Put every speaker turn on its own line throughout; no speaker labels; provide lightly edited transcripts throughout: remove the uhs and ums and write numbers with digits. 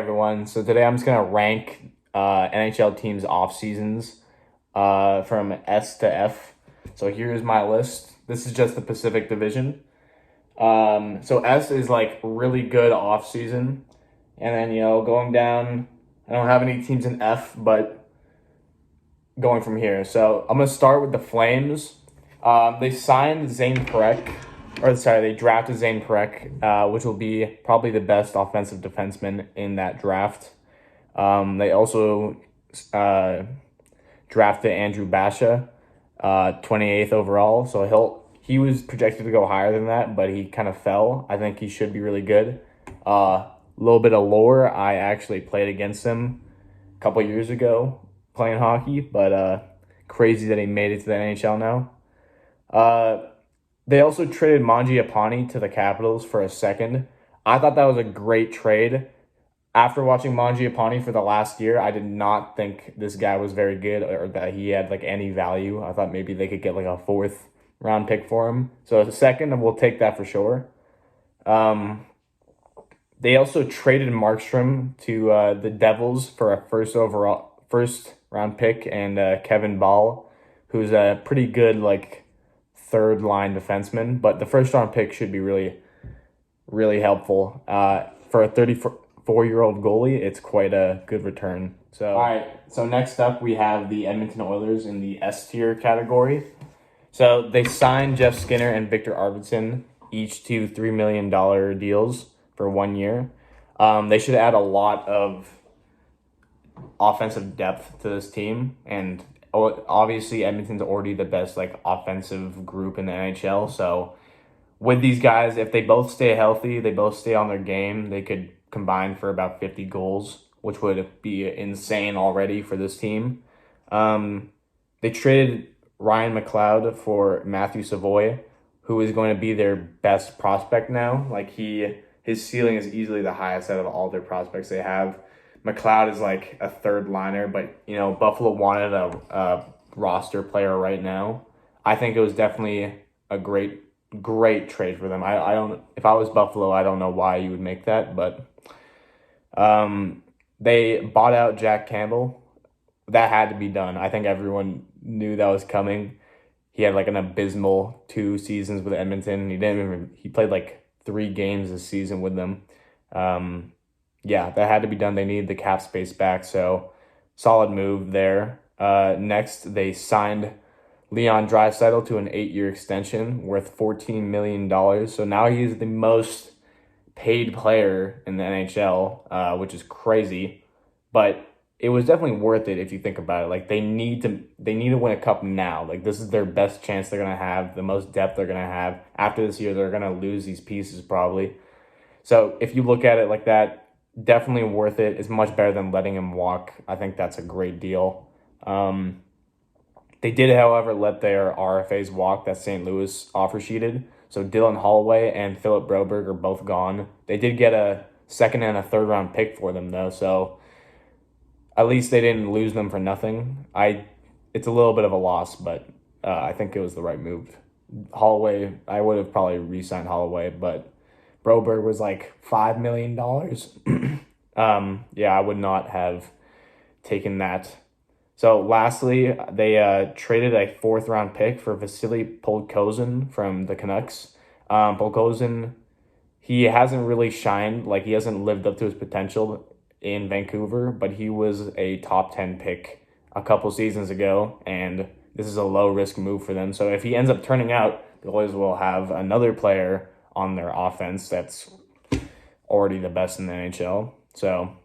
Everyone. So today I'm just gonna rank NHL teams off seasons from S to F. So here's my list. This is just the Pacific Division. So S is like really good off season, and then going down. I don't have any teams in F, but going from here. So I'm gonna start with the Flames. They signed Zane Parekh, they drafted Zane Parekh, which will be probably the best offensive defenseman in that draft. They also drafted Andrew Basha, 28th overall. So he was projected to go higher than that, but he kind of fell. I think he should be really good. A little bit of lore. I actually played against him a couple years ago playing hockey, but crazy that he made it to the NHL now. They also traded Mangiapane to the Capitals for a second. I thought that was a great trade. After watching Mangiapane for the last year, I did not think this guy was very good or that he had like any value. I thought maybe they could get like a fourth round pick for him. So a second, and we'll take that for sure. They also traded Markstrom to the Devils for a first round pick and Kevin Ball, who's a pretty good like third line defenseman. But the first round pick should be really helpful. For a 34-year-old goalie, it's quite a good return. So all right. So next up, we have the Edmonton Oilers in the S tier category. So they signed Jeff Skinner and Victor Arvidsson, each to $3 million deals for 1 year. They should add a lot of offensive depth to this team, and obviously Edmonton's already the best like offensive group in the NHL. So with these guys, if they both stay healthy, they both stay on their game, they could combine for about 50 goals, which would be insane already for this team. They traded Ryan McLeod for Matthew Savoy, who is going to be their best prospect now. Like his ceiling is easily the highest out of all their prospects they have. McLeod is like a third liner, but Buffalo wanted a roster player right now. I think it was definitely a great trade for them. I don't, if I was Buffalo, I don't know why you would make that, but they bought out Jack Campbell. That had to be done. I think everyone knew that was coming. He had like an abysmal 2 seasons with Edmonton. He played like 3 games this season with them. Yeah, that had to be done. They needed the cap space back, so solid move there. Next, they signed Leon Draisaitl to an 8-year extension worth $14 million. So now he's the most paid player in the NHL, which is crazy. But it was definitely worth it if you think about it. Like they need to win a cup now. Like this is their best chance they're gonna have, the most depth they're gonna have. After this year, they're gonna lose these pieces probably. So if you look at it like that, definitely worth it. It's much better than letting him walk. I think that's a great deal. They did, however, let their RFAs walk that St. Louis offer sheeted. So Dylan Holloway and Philip Broberg are both gone. They did get a second and a third round pick for them though, so at least they didn't lose them for nothing. It's a little bit of a loss, but I think it was the right move. Holloway, I would have probably re-signed Holloway, but Broberg was like $5 million. Yeah, I would not have taken that. So lastly, they traded a 4th round pick for Vasily Podkolzin from the Canucks. Podkolzin, he hasn't really shined, like he hasn't lived up to his potential in Vancouver, but he was a top 10 pick a couple seasons ago, and this is a low risk move for them. So if he ends up turning out, the Oilers will have another player on their offense that's already the best in the NHL. So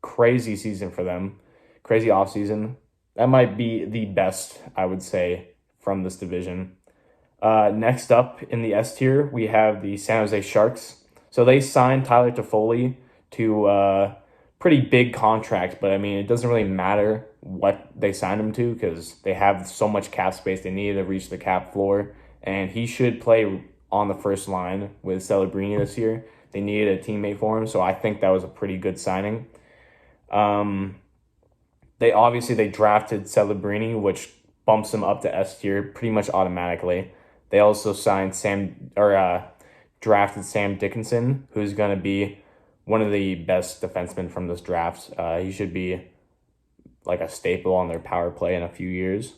crazy season for them. Crazy offseason. That might be the best, I would say, from this division. Next up in the S tier, we have the San Jose Sharks. So they signed Tyler Toffoli to pretty big contract, but I mean, it doesn't really matter what they signed him to because they have so much cap space. They needed to reach the cap floor, and he should play on the first line with Celebrini this year. They needed a teammate for him, so I think that was a pretty good signing. They drafted Celebrini, which bumps him up to S tier pretty much automatically. They also signed drafted Sam Dickinson, who's going to be one of the best defensemen from this draft. He should be like a staple on their power play in a few years.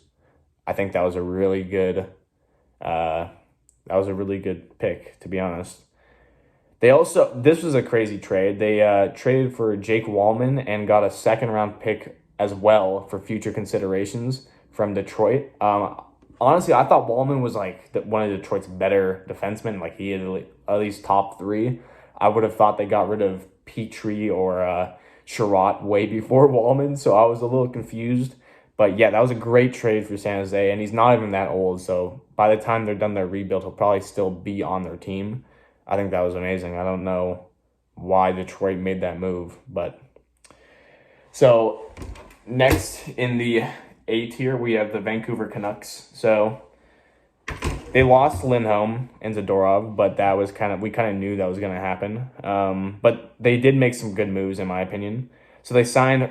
I think that was a really good pick, to be honest. This was a crazy trade. They traded for Jake Wallman and got a second round pick as well for future considerations from Detroit. Honestly, I thought Wallman was like one of Detroit's better defensemen. Like he had at least top three. I would have thought they got rid of Petrie or Sherratt way before Wallman, so I was a little confused. But yeah, that was a great trade for San Jose, and he's not even that old. So by the time they're done their rebuild, he'll probably still be on their team. I think that was amazing. I don't know why Detroit made that move, but so next in the A tier, we have the Vancouver Canucks. So they lost Lindholm and Zadorov, but that was we kind of knew that was going to happen. But they did make some good moves, in my opinion. So they signed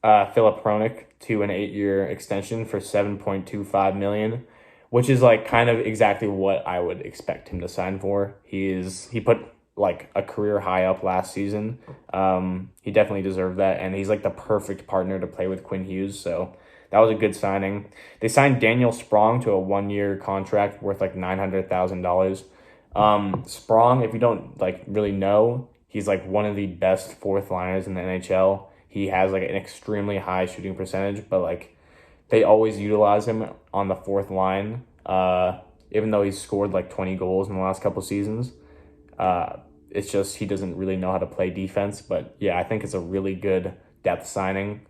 Philip Hronik to an 8-year extension for $7.25 million, which is like kind of exactly what I would expect him to sign for. He put like a career high up last season. He definitely deserved that, and he's like the perfect partner to play with Quinn Hughes. So that was a good signing. They signed Daniel Sprong to a 1-year contract worth like $900,000. Sprong, if you don't like really know, he's like one of the best fourth liners in the NHL. He has like an extremely high shooting percentage, but like they always utilize him on the fourth line, even though he's scored like 20 goals in the last couple seasons. It's just he doesn't really know how to play defense. But yeah, I think it's a really good depth signing.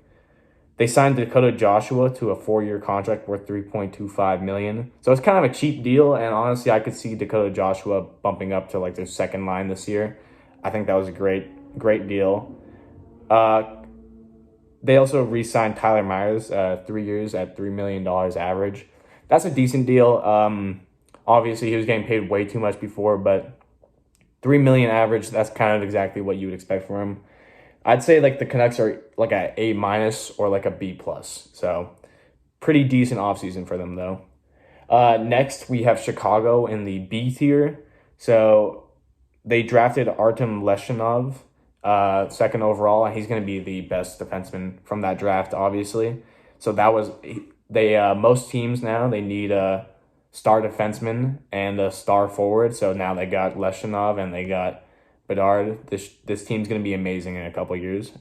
They signed Dakota Joshua to a 4-year contract worth $3.25 million. So it's kind of a cheap deal, and honestly, I could see Dakota Joshua bumping up to like their second line this year. I think that was a great deal. They also re-signed Tyler Myers, 3 years at $3 million average. That's a decent deal. Obviously, he was getting paid way too much before, but $3 million average, that's kind of exactly what you would expect from him. I'd say like the Canucks are like a A- or like a B+. So pretty decent offseason for them, though. Next, we have Chicago in the B tier. So they drafted Artem Leshinov, second overall, and he's going to be the best defenseman from that draft, obviously. So that was most teams now, they need a star defenseman and a star forward. So now they got Leshinov and they got Bedard. This team's going to be amazing in a couple of years.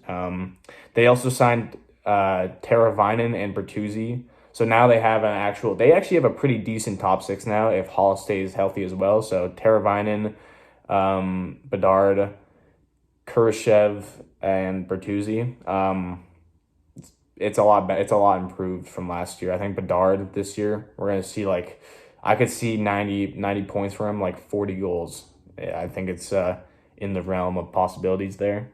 They also signed Teravainen and Bertuzzi. So now they actually have a pretty decent top six now if Hall stays healthy as well. So Teravainen, Bedard, Kurashev, and Bertuzzi. It's a lot improved from last year. I think Bedard this year, we're going to see I could see 90 points for him, like 40 goals. I think it's in the realm of possibilities there.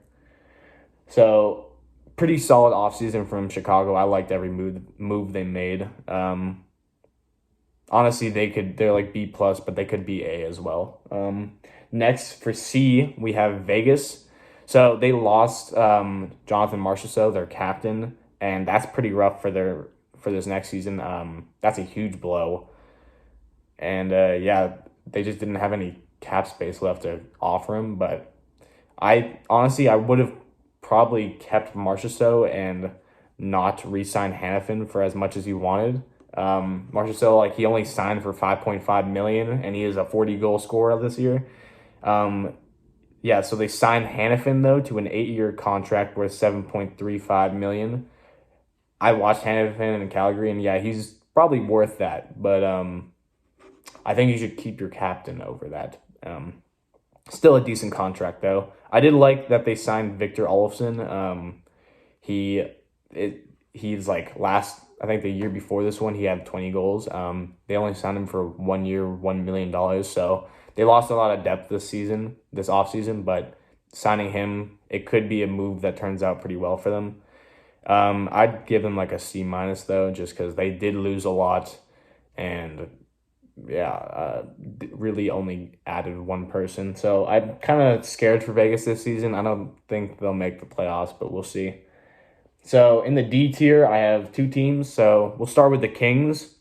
So pretty solid offseason from Chicago. I liked every move they made. Honestly, they're like B+, but they could be A as well. Next for C, we have Vegas. So they lost Jonathan Marchessault, their captain, and that's pretty rough for this next season. That's a huge blow. And they just didn't have any cap space left to offer him. But I would have probably kept Marchessault and not re-sign Hanifin for as much as he wanted. Marchessault, he only signed for $5.5 million, and he is a 40-goal scorer this year. So they signed Hanifin, though, to an 8-year contract worth $7.35 million. I watched Hanifin in Calgary, and he's probably worth that. But I think you should keep your captain over that. Still a decent contract, though. I did like that they signed Victor Olofsson. He's I think the year before this one, he had 20 goals. They only signed him for 1 year, $1 million. So they lost a lot of depth this offseason, but signing him, it could be a move that turns out pretty well for them. I'd give them a C- though, just because they did lose a lot, and really only added one person. So I'm kind of scared for Vegas this season. I don't think they'll make the playoffs, but we'll see. So in the D tier, I have two teams. So we'll start with the Kings.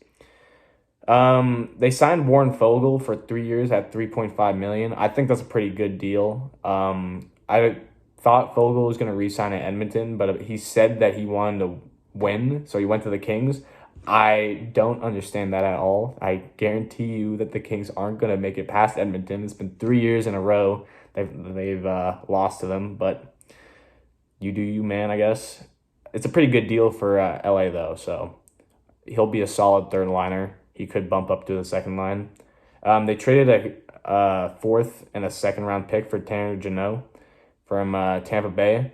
They signed Warren Fogle for 3 years at $3.5 million. I think that's a pretty good deal. I thought Vogel was going to re-sign at Edmonton, but he said that he wanted to win, so he went to the Kings. I don't understand that at all. I guarantee you that the Kings aren't going to make it past Edmonton. It's been 3 years in a row they've lost to them, but you do you, man, I guess. It's a pretty good deal for LA, though, so he'll be a solid third liner. He could bump up to the second line. They traded a fourth and a second round pick for Tanner Jeannot from Tampa Bay.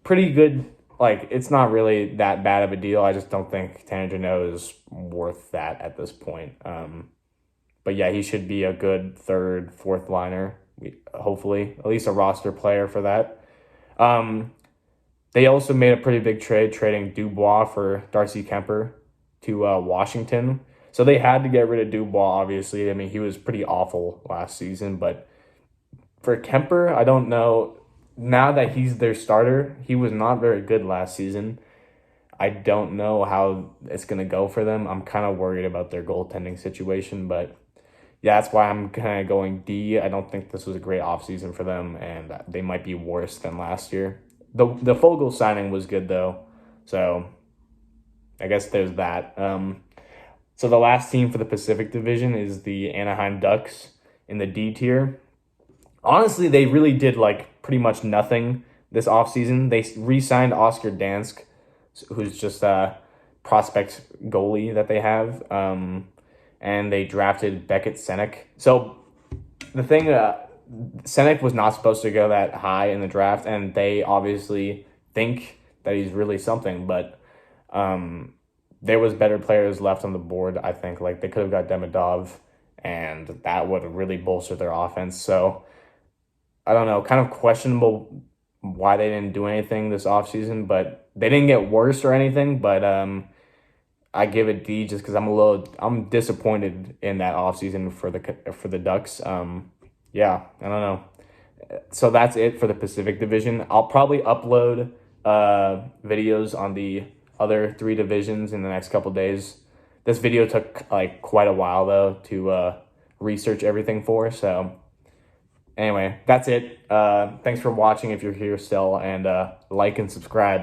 Pretty good. Like, it's not really that bad of a deal. I just don't think Tanner Jeannot is worth that at this point. But yeah, he should be a good third, fourth liner. Hopefully, at least a roster player for that. They also made a pretty big trade, trading Dubois for Darcy Kemper to Washington. So they had to get rid of Dubois, obviously. I mean, he was pretty awful last season. But for Kemper, I don't know. Now that he's their starter, he was not very good last season. I don't know how it's going to go for them. I'm kind of worried about their goaltending situation. But yeah, that's why I'm kind of going D. I don't think this was a great offseason for them, and they might be worse than last year. The Fogle signing was good, though. So I guess there's that. So the last team for the Pacific Division is the Anaheim Ducks in the D tier. Honestly, they really did like pretty much nothing this offseason. They re-signed Oscar Dansk, who's just a prospect goalie that they have. And they drafted Beckett Senek. So the thing, Senek was not supposed to go that high in the draft, and they obviously think that he's really something, but there was better players left on the board, I think. Like, they could have got Demidov, and that would have really bolstered their offense. So, I don't know, kind of questionable why they didn't do anything this offseason, but they didn't get worse or anything, but I give it D just because I'm disappointed in that offseason for the Ducks. Yeah, I don't know. So that's it for the Pacific Division. I'll probably upload videos on the other three divisions in the next couple days. This video took like quite a while though to research everything for. So anyway, that's it. Thanks for watching if you're here still, and like and subscribe.